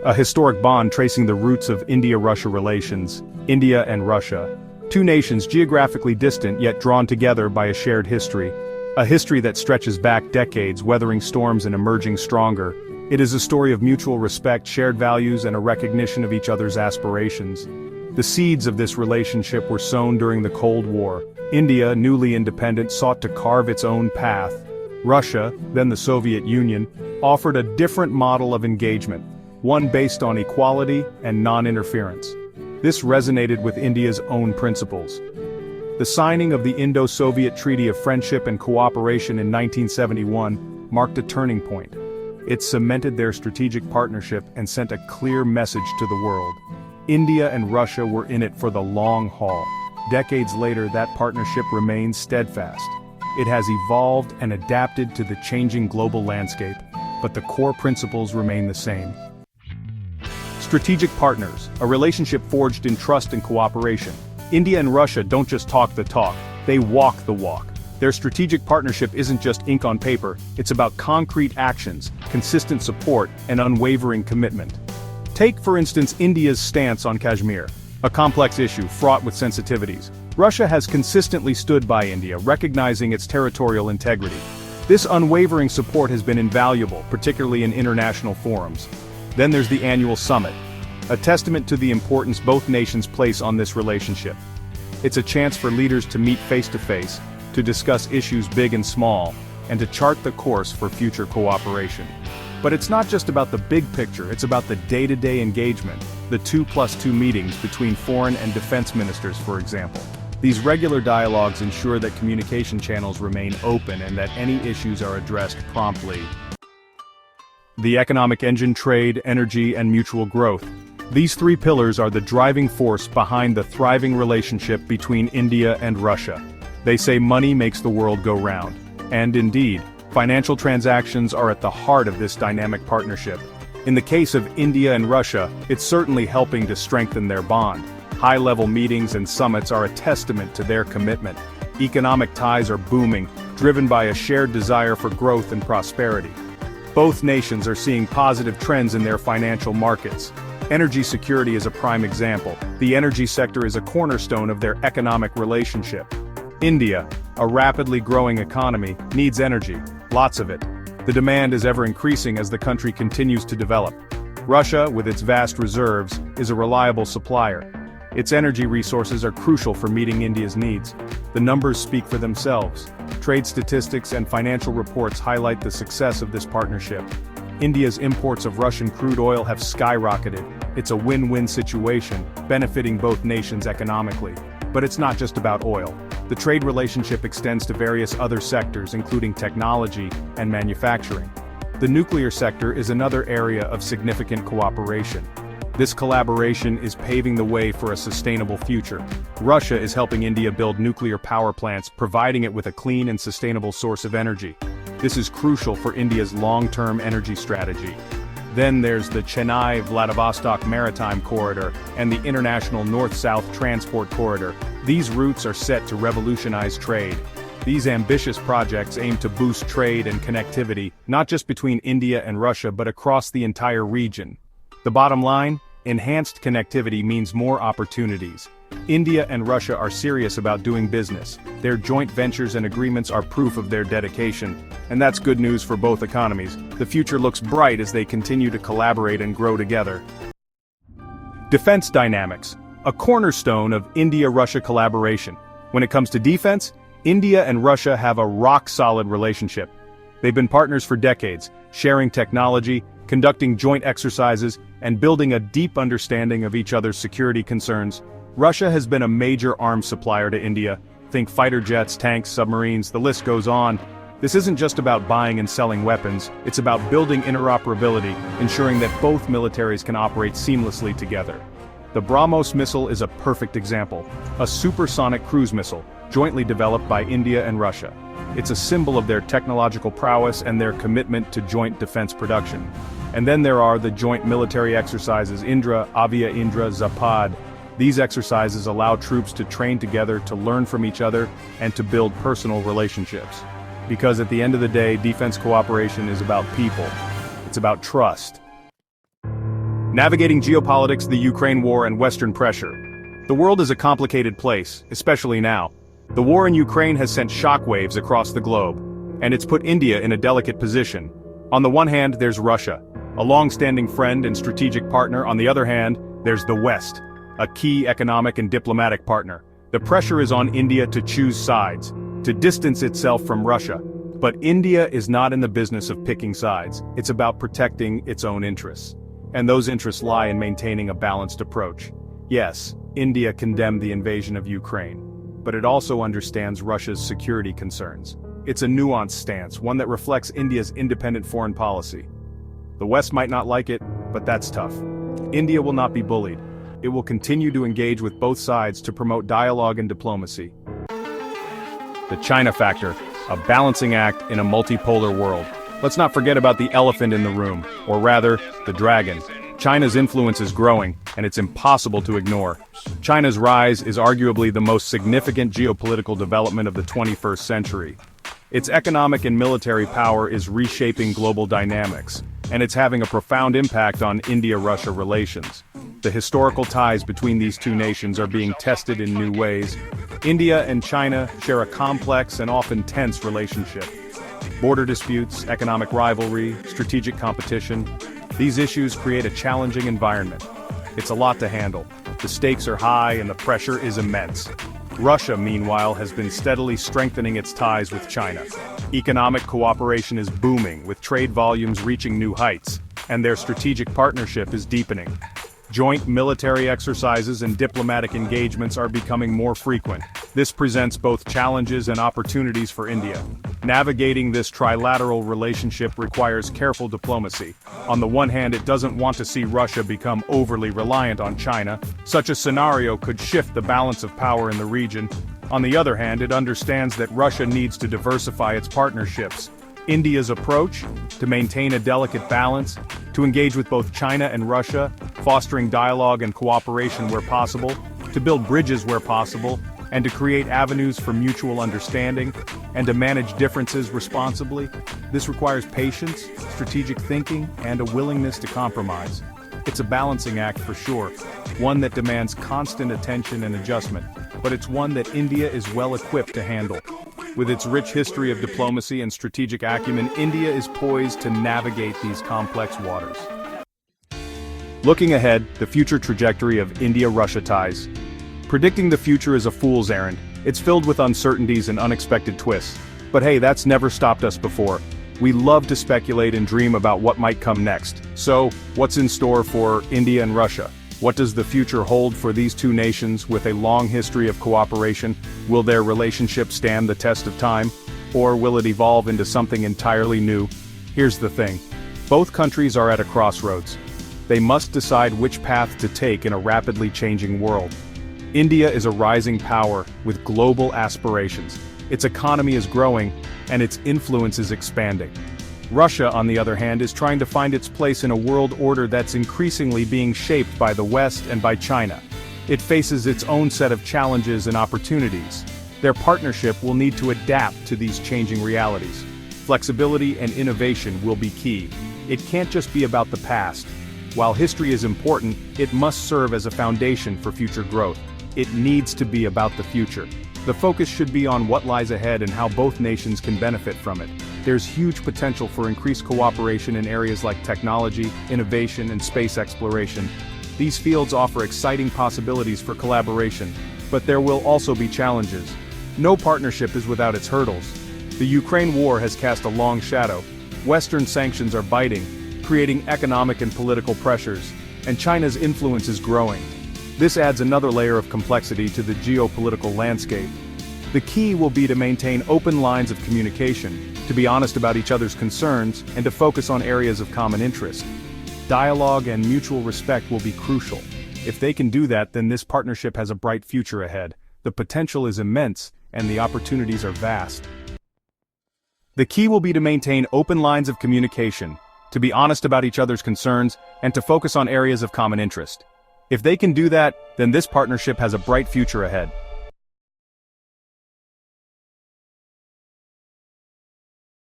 a historic bond tracing the roots of India-Russia relations. India and Russia, two nations geographically distant yet drawn together by a shared history. A history that stretches back decades, weathering storms and emerging stronger. It is a story of mutual respect, shared values, and a recognition of each other's aspirations. The seeds of this relationship were sown during the Cold War. India, newly independent, sought to carve its own path. Russia, then the Soviet Union, offered a different model of engagement, one based on equality and non-interference. This resonated with India's own principles. The signing of the Indo-Soviet Treaty of Friendship and Cooperation in 1971 marked a turning point. It cemented their strategic partnership and sent a clear message to the world. India and Russia were in it for the long haul. Decades later, that partnership remains steadfast. It has evolved and adapted to the changing global landscape, but the core principles remain the same. Strategic partners, a relationship forged in trust and cooperation. India and Russia don't just talk the talk, they walk the walk. Their strategic partnership isn't just ink on paper, it's about concrete actions, consistent support, and unwavering commitment. Take, for instance, India's stance on Kashmir, a complex issue fraught with sensitivities. Russia has consistently stood by India, recognizing its territorial integrity. This unwavering support has been invaluable, particularly in international forums. Then there's the annual summit, a testament to the importance both nations place on this relationship. It's a chance for leaders to meet face-to-face, to discuss issues big and small, and to chart the course for future cooperation. But it's not just about the big picture, it's about the day-to-day engagement, the 2+2 meetings between foreign and defense ministers, for example. These regular dialogues ensure that communication channels remain open and that any issues are addressed promptly. The economic engine: trade, energy, and mutual growth. These three pillars are the driving force behind the thriving relationship between India and Russia. They say money makes the world go round. And indeed, financial transactions are at the heart of this dynamic partnership. In the case of India and Russia, it's certainly helping to strengthen their bond. High-level meetings and summits are a testament to their commitment. Economic ties are booming, driven by a shared desire for growth and prosperity. Both nations are seeing positive trends in their financial markets. Energy security is a prime example. The energy sector is a cornerstone of their economic relationship. India, a rapidly growing economy, needs energy, lots of it. The demand is ever increasing as the country continues to develop. Russia, with its vast reserves, is a reliable supplier. Its energy resources are crucial for meeting India's needs. The numbers speak for themselves. Trade statistics and financial reports highlight the success of this partnership. India's imports of Russian crude oil have skyrocketed. It's a win-win situation, benefiting both nations economically. But it's not just about oil. The trade relationship extends to various other sectors, including technology and manufacturing. The nuclear sector is another area of significant cooperation. This collaboration is paving the way for a sustainable future. Russia is helping India build nuclear power plants, providing it with a clean and sustainable source of energy. This is crucial for India's long-term energy strategy. Then there's the Chennai-Vladivostok Maritime Corridor and the International North-South Transport Corridor. These routes are set to revolutionize trade. These ambitious projects aim to boost trade and connectivity, not just between India and Russia but across the entire region. The bottom line? Enhanced connectivity means more opportunities. India and Russia are serious about doing business. Their joint ventures and agreements are proof of their dedication. And that's good news for both economies. The future looks bright as they continue to collaborate and grow together. Defense dynamics, a cornerstone of India-Russia collaboration. When it comes to defense, India and Russia have a rock-solid relationship. They've been partners for decades, sharing technology, conducting joint exercises, and building a deep understanding of each other's security concerns. Russia has been a major arms supplier to India. Think fighter jets, tanks, submarines, the list goes on. This isn't just about buying and selling weapons, it's about building interoperability, ensuring that both militaries can operate seamlessly together. The BrahMos missile is a perfect example, a supersonic cruise missile, jointly developed by India and Russia. It's a symbol of their technological prowess and their commitment to joint defense production. And then there are the joint military exercises Indra, Avia Indra, Zapad. These exercises allow troops to train together, to learn from each other, and to build personal relationships. Because at the end of the day, defense cooperation is about people. It's about trust. Navigating geopolitics, the Ukraine war, and Western pressure. The world is a complicated place, especially now. The war in Ukraine has sent shockwaves across the globe, and it's put India in a delicate position. On the one hand, there's Russia, a long-standing friend and strategic partner. On the other hand, there's the West, a key economic and diplomatic partner. The pressure is on India to choose sides, to distance itself from Russia. But India is not in the business of picking sides. It's about protecting its own interests. And those interests lie in maintaining a balanced approach. Yes, India condemned the invasion of Ukraine, but it also understands Russia's security concerns. It's a nuanced stance, one that reflects India's independent foreign policy. The West might not like it, but that's tough. India will not be bullied. It will continue to engage with both sides to promote dialogue and diplomacy. The China factor, a balancing act in a multipolar world. Let's not forget about the elephant in the room, or rather, the dragon. China's influence is growing, and it's impossible to ignore. China's rise is arguably the most significant geopolitical development of the 21st century. Its economic and military power is reshaping global dynamics, and it's having a profound impact on India-Russia relations. The historical ties between these two nations are being tested in new ways. India and China share a complex and often tense relationship. Border disputes, economic rivalry, strategic competition. These issues create a challenging environment. It's a lot to handle. The stakes are high and the pressure is immense. Russia, meanwhile, has been steadily strengthening its ties with China. Economic cooperation is booming, with trade volumes reaching new heights, and their strategic partnership is deepening. Joint military exercises and diplomatic engagements are becoming more frequent. This presents both challenges and opportunities for India. Navigating this trilateral relationship requires careful diplomacy. On the one hand, it doesn't want to see Russia become overly reliant on China. Such a scenario could shift the balance of power in the region. On the other hand, it understands that Russia needs to diversify its partnerships. India's approach, to maintain a delicate balance, to engage with both China and Russia, fostering dialogue and cooperation where possible, to build bridges where possible, and to create avenues for mutual understanding, and to manage differences responsibly. This requires patience, strategic thinking, and a willingness to compromise. It's a balancing act for sure, one that demands constant attention and adjustment, but it's one that India is well equipped to handle. With its rich history of diplomacy and strategic acumen, India is poised to navigate these complex waters. Looking ahead, the future trajectory of India-Russia ties. Predicting the future is a fool's errand. It's filled with uncertainties and unexpected twists. But hey, that's never stopped us before. We love to speculate and dream about what might come next. So, what's in store for India and Russia? What does the future hold for these two nations with a long history of cooperation? Will their relationship stand the test of time? Or will it evolve into something entirely new? Here's the thing. Both countries are at a crossroads. They must decide which path to take in a rapidly changing world. India is a rising power with global aspirations. Its economy is growing, and its influence is expanding. Russia, on the other hand, is trying to find its place in a world order that's increasingly being shaped by the West and by China. It faces its own set of challenges and opportunities. Their partnership will need to adapt to these changing realities. Flexibility and innovation will be key. It can't just be about the past. While history is important, it must serve as a foundation for future growth. It needs to be about the future. The focus should be on what lies ahead and how both nations can benefit from it. There's huge potential for increased cooperation in areas like technology, innovation, and space exploration. These fields offer exciting possibilities for collaboration, but there will also be challenges. No partnership is without its hurdles. The Ukraine war has cast a long shadow. Western sanctions are biting, creating economic and political pressures, and China's influence is growing. This adds another layer of complexity to the geopolitical landscape. The key will be to maintain open lines of communication, to be honest about each other's concerns, and to focus on areas of common interest. Dialogue and mutual respect will be crucial. If they can do that, then this partnership has a bright future ahead. The potential is immense, and the opportunities are vast. The key will be to maintain open lines of communication, to be honest about each other's concerns, and to focus on areas of common interest. If they can do that, then this partnership has a bright future ahead.